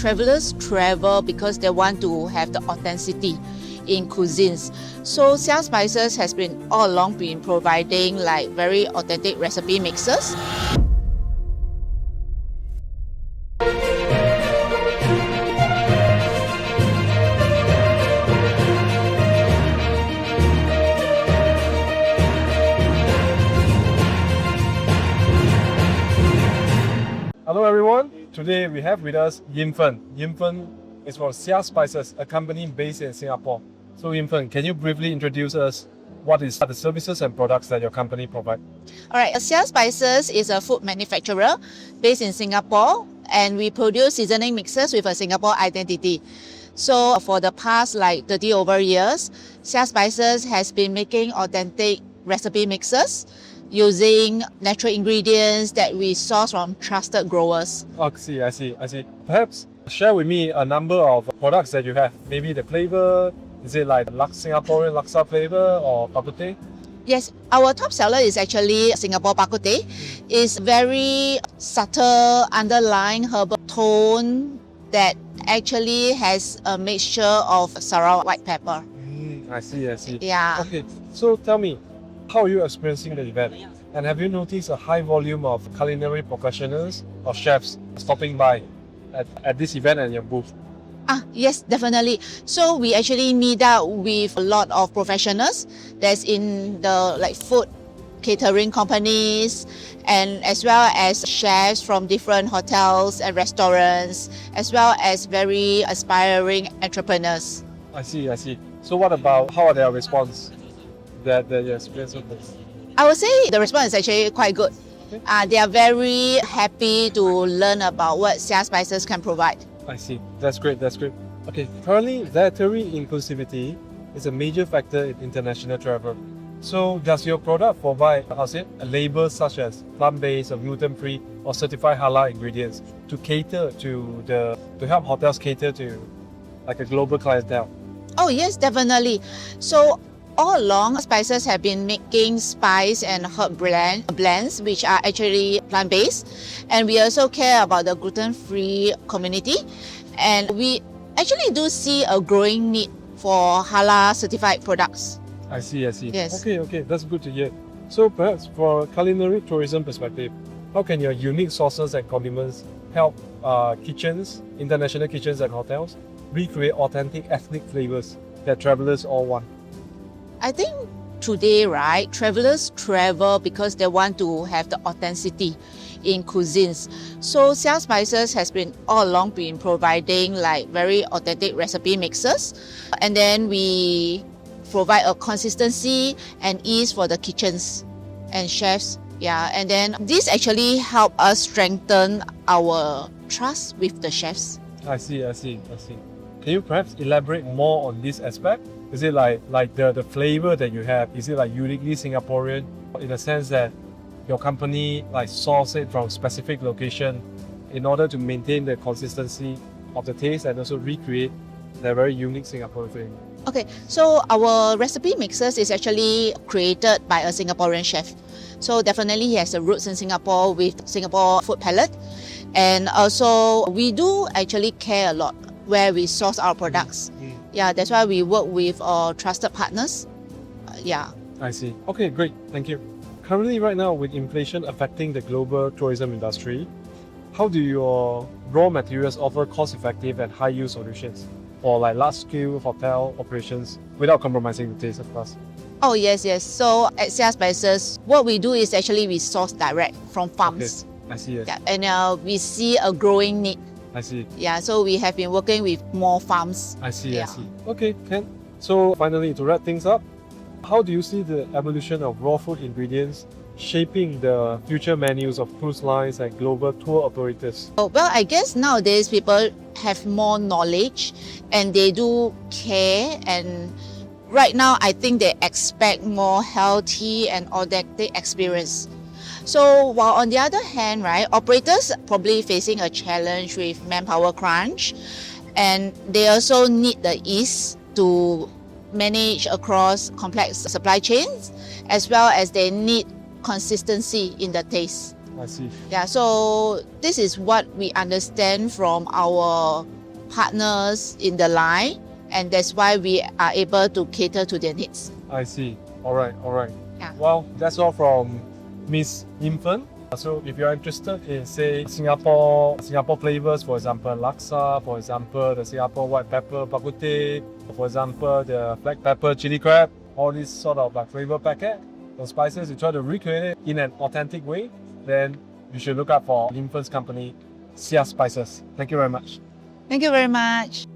travelers travel because they want to have the authenticity in cuisines. So SEAH Spices has been all along been providing like very authentic recipe mixes. Hello everyone, today we have with us Yin Fen. Yin Fen is from SEAH Spices, a company based in Singapore. So Yin Fen, can you briefly introduce us what is the services and products that your company provide? Alright, SEAH Spices is a food manufacturer based in Singapore, and we produce seasoning mixes with a Singapore identity. So for the past 30 over years, SEAH Spices has been making authentic recipe mixes using natural ingredients that we source from trusted growers. Oh, I see. Perhaps share with me a number of products that you have. Maybe the flavor, is it like Singaporean laksa flavor or Bak Kut Teh? Yes, our top seller is actually Singapore Bak Kut Teh. It's very subtle underlying herbal tone that actually has a mixture of Sarawak white pepper. I see. Yeah. Okay, so tell me, how are you experiencing the event? And have you noticed a high volume of culinary professionals or chefs stopping by at this event and your booth? Yes, definitely. So we actually meet up with a lot of professionals that's in the food catering companies, and as well as chefs from different hotels and restaurants, as well as very aspiring entrepreneurs. I see. So what about, how are their response that you experience with this? I would say the response is actually quite good. Okay. They are very happy to learn about what SEAH Spices can provide. I see. That's great. Okay, currently dietary inclusivity is a major factor in international travel. So does your product provide, a label such as plant-based or gluten-free or certified halal ingredients to help hotels cater to a global clientele? Oh yes, definitely. So all along, Spices have been making spice and herb blends which are actually plant-based, and we also care about the gluten-free community, and we actually do see a growing need for halal certified products. I see. Yes. Okay, that's good to hear. So perhaps for a culinary tourism perspective, how can your unique sauces and condiments help international kitchens and hotels recreate authentic ethnic flavors that travelers all want? I think today, right, travelers travel because they want to have the authenticity in cuisines. So SEAH Spices has been all along been providing very authentic recipe mixes, and then we provide a consistency and ease for the kitchens and chefs. Yeah, and then this actually help us strengthen our trust with the chefs. I see. Can you perhaps elaborate more on this aspect? Is it like the flavor that you have, is it uniquely Singaporean in the sense that your company source it from specific location in order to maintain the consistency of the taste and also recreate the very unique Singaporean flavor? Okay, so our recipe mixes is actually created by a Singaporean chef. So definitely he has the roots in Singapore with Singapore food palette. And also we do actually care a lot where we source our products. Yeah, that's why we work with trusted partners. Yeah. I see. Okay, great. Thank you. Currently, right now, with inflation affecting the global tourism industry, how do your raw materials offer cost-effective and high-yield solutions for large-scale hotel operations without compromising the taste, of course? Oh, yes. So at SEAH Spices, what we do is actually we source direct from farms. Okay. I see. Yes. Yeah, and we see a growing need. I see. Yeah, so we have been working with more farms. I see. Yeah. Okay, Ken. So finally, to wrap things up, how do you see the evolution of raw food ingredients shaping the future menus of cruise lines and global tour operators? Oh, well, I guess nowadays people have more knowledge and they do care, and right now I think they expect more healthy and authentic experience. So while on the other hand, right, operators probably facing a challenge with manpower crunch, and they also need the ease to manage across complex supply chains, as well as they need consistency in the taste. I see. Yeah, so this is what we understand from our partners in the line, and that's why we are able to cater to their needs. I see. All right, all right. Yeah. Well, that's all from Miss Yin Fen. So if you're interested in, say, Singapore flavors, for example, laksa, for example, the Singapore white pepper Bak Kut Teh, for example, the black pepper chili crab, all these sort of like flavor packet, those spices, you try to recreate it in an authentic way, then you should look out for Yin Fen's company, SEAH Spices. Thank you very much. Thank you very much.